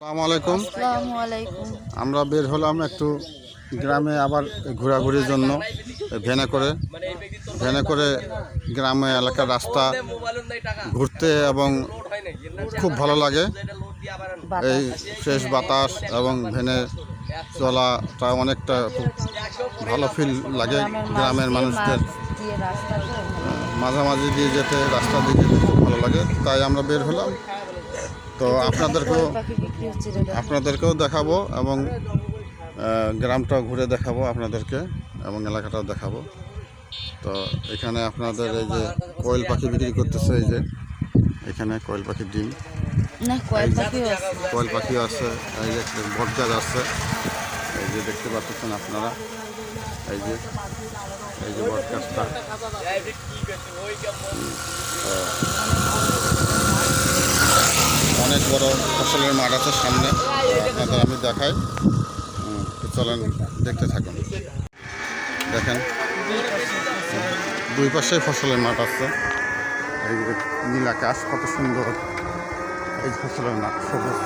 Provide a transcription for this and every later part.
আসসালামু আলাইকুম। আসসালামু আলাইকুম। আমরা বের হলাম একটু গ্রামে আবার ঘোরাঘুরির জন্য ভ্যানে করে গ্রামে এলাকার রাস্তা ঘুরতে এবং খুব ভালো লাগে। এই ফ্রেশ বাতাস এবং ভ্যানে চলাটা অনেকটা খুব ভালো ফিল লাগে গ্রামের মানুষদের। মাঝামাঝি দিয়ে যেতে রাস্তা দিয়ে যেতে খুব ভালো লাগে, তাই আমরা বের হলাম। তো আপনাদেরকেও দেখাবো এবং গ্রামটাও ঘুরে দেখাবো আপনাদেরকে এবং এলাকাটাও দেখাবো। তো এখানে আপনাদের এই যে কোয়েল পাখি বিক্রি করতেছে, এই যে এখানে কোয়েল পাখির ডিম, কোয়েল পাখি আছে, এই যে বটগাছ আছে, এই যে দেখতে পাচ্ছেন আপনারা, এই যে বটগাছটা। অনেক বড় ফসলের মাঠ আছে সামনে, আপনাদের আমি দেখাই, চলেন দেখতে থাকুন। দেখেন দুই পাশে ফসলের মাঠ আছে, এই যে নীল আকাশ, কত সুন্দর এই ফসলের মাঠ, সবুজ।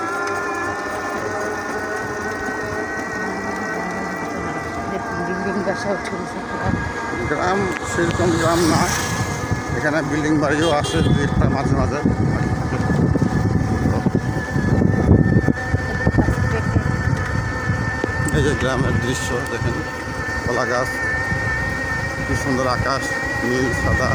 গ্রাম সেরকম গ্রাম না, এখানে বিল্ডিং বাড়িও আছে মাঝে মাঝে। এই যে গ্রামের দৃশ্য দেখেন, কলা গাছ, কি সুন্দর আকাশ, নীল সাদা।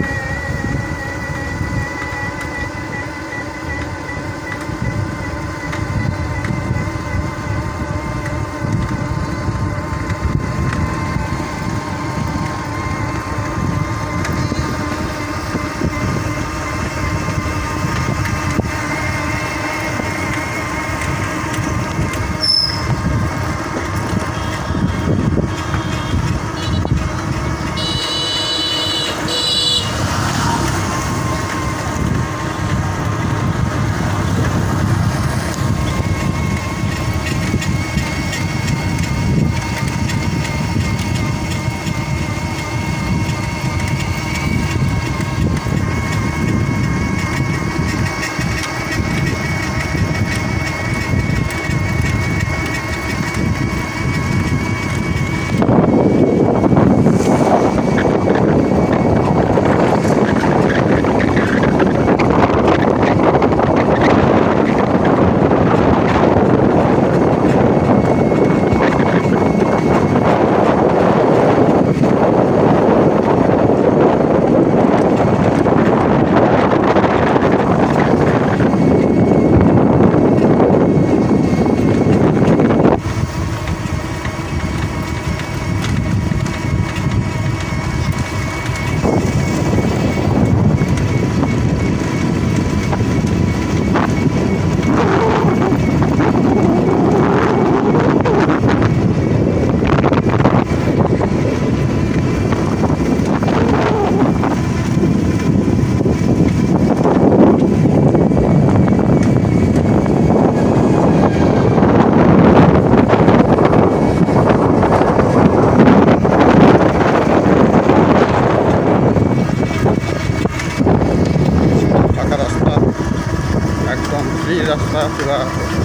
রাস্তা পুরা,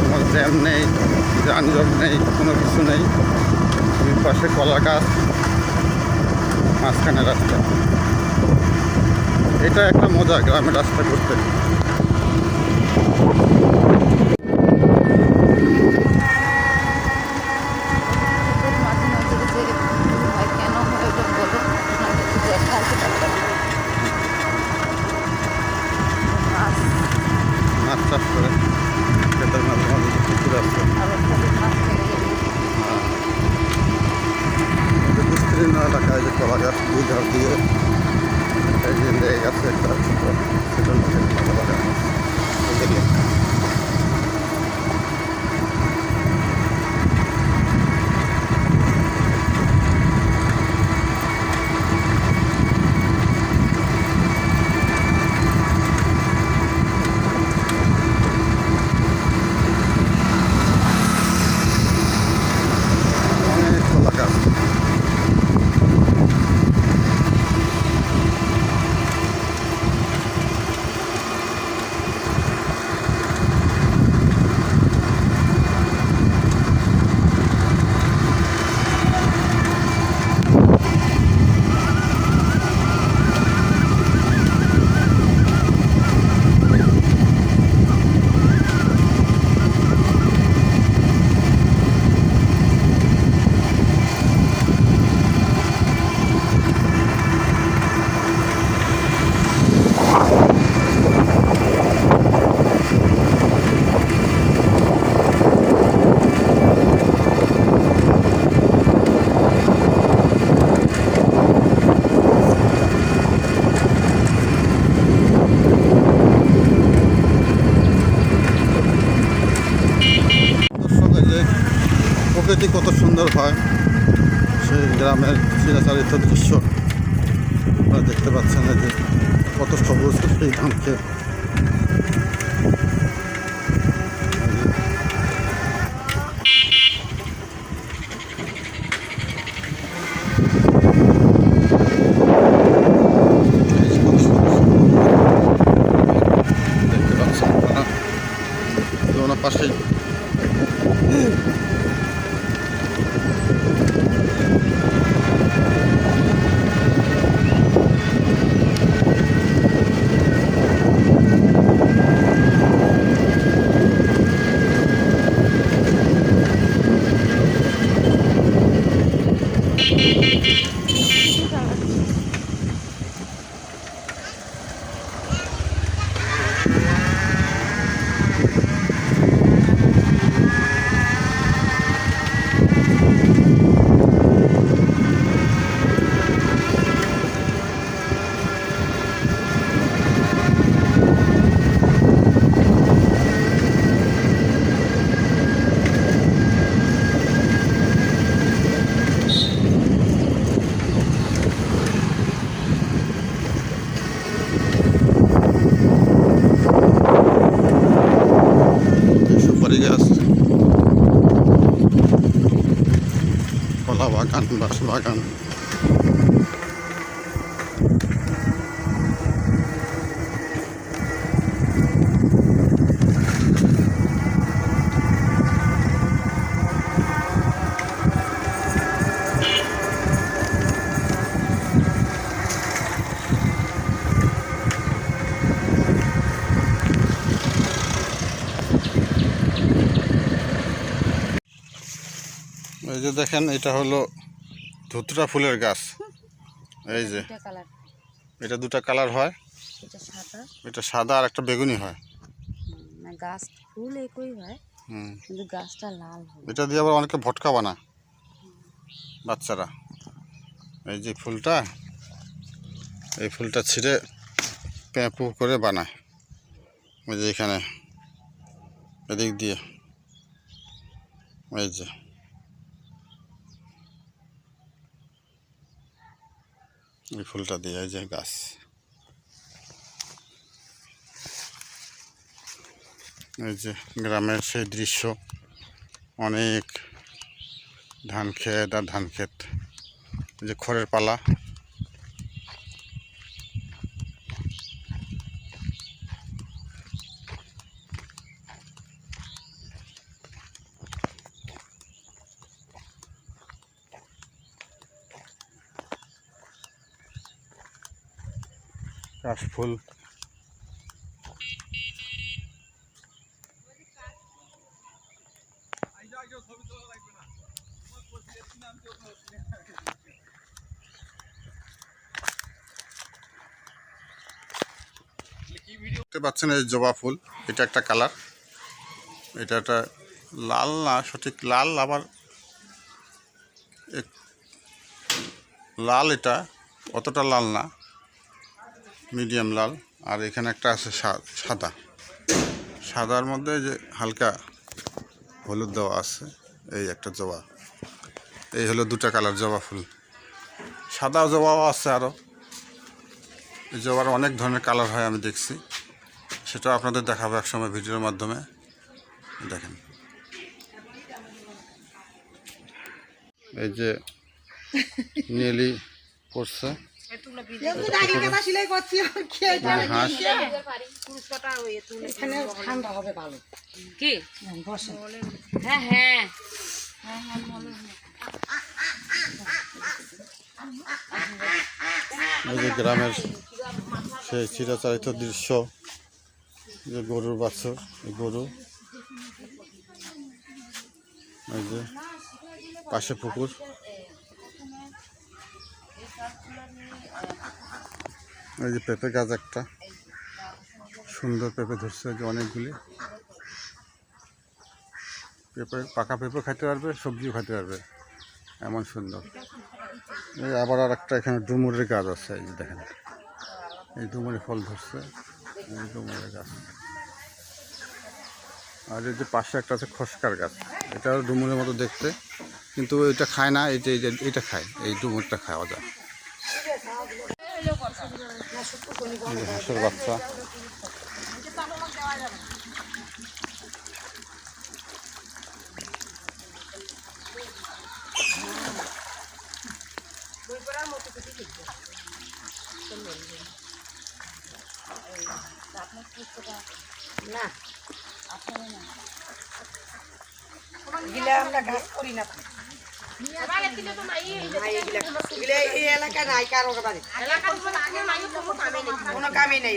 কোনো জ্যাম নেই, যানজট নেই, কোনো কিছু নেই। দুই পাশে কলা গাছ, মাঝখানে রাস্তা। এটা একটা মজা গ্রামের রাস্তা করতে। মাছ চাষ করে ক্ষেতের মাঝে মাঝে পুকুর আছে, বিস্তীর্ণ এলাকায় যে কলা গাছ, দুই ধার দিয়ে এই যে লেক আছে একটা ছোট ছোট নদীর প্রকৃতি কত সুন্দর হয়, সেই গ্রামের চিরাচরিত দৃশ্য আপনারা দেখতে পাচ্ছেন। যে কত সবুজ সেই ধান ক্ষেত। দেখতে পাচ্ছেন আপনারা পাশেই সুপারি গাছ, কলা বাগান, বাঁশ বাগান। এই যে দেখেন, এটা হলো ধুতরা ফুলের গাছ। এই যে এটা দুটা কালার হয়, এটা সাদা আর একটা বেগুনি হয়। গাছ ফুল একই হয়, কিন্তু গাছটা লাল হয়। এটা দিয়ে আবার অনেকে ভটকা বানায় বাচ্চারা। এই যে ফুলটা, এই ফুলটা ছিঁড়ে প্যাঁপু করে বানায়। ওই যে এখানে এদিক দিয়ে, এই যে এই ফুলটা দিয়ে, এই যে গাছ। এই যে গ্রামের সেই দৃশ্য, অনেক ধান ক্ষেত আর ধান ক্ষেত। এই যে খড়ের পালা, কাশফুল। দেখতে পাচ্ছেন এই জবা ফুল, এটা একটা কালার, এটা একটা লাল না, সঠিক লাল, আবার লাল, এটা অতটা লাল না, মিডিয়াম লাল। আর এখানে একটা আছে সাদা, সাদার মধ্যে যে হালকা হলুদ দেওয়া আছে। এই একটা জবা, এই হলো দুটা কালার জবা ফুল। সাদা জবাও আছে আরও, এই জবার অনেক ধরনের কালার হয়, আমি দেখছি, সেটাও আপনাদের দেখাবো এক সময় ভিডিওর মাধ্যমে। দেখেন এই যে নীলি করছে, এই যে গ্রামের সেই চিরাচরিত দৃশ্য, যে গরুর বাছুর, গরু, এই যে পাশে পুকুর। এই যে পেঁপে গাছ, একটা সুন্দর পেঁপে ধরছে, যে অনেকগুলি পেঁপে, পাকা পেঁপে খেতে পারবে, সবজিও খেতে পারবে, এমন সুন্দর। এই আবার আর একটা এখানে ডুমুরের গাছ আছে, এই যে দেখেন, এই ডুমুরে ফল ধরছে, এই ডুমুরের গাছ। আর এই যে পাশে একটা আছে খসকার গাছ, এটাও ডুমুরের মতো দেখতে, কিন্তু এটা খায় না, এটা খায়, এই ডুমুরটা খাওয়া যায়। এই যে হাঁসের বাচ্চা। না গিলা আমরা গাছ করি না এই এলাকা নাই কারো বাড়ি কোনো কামে নেই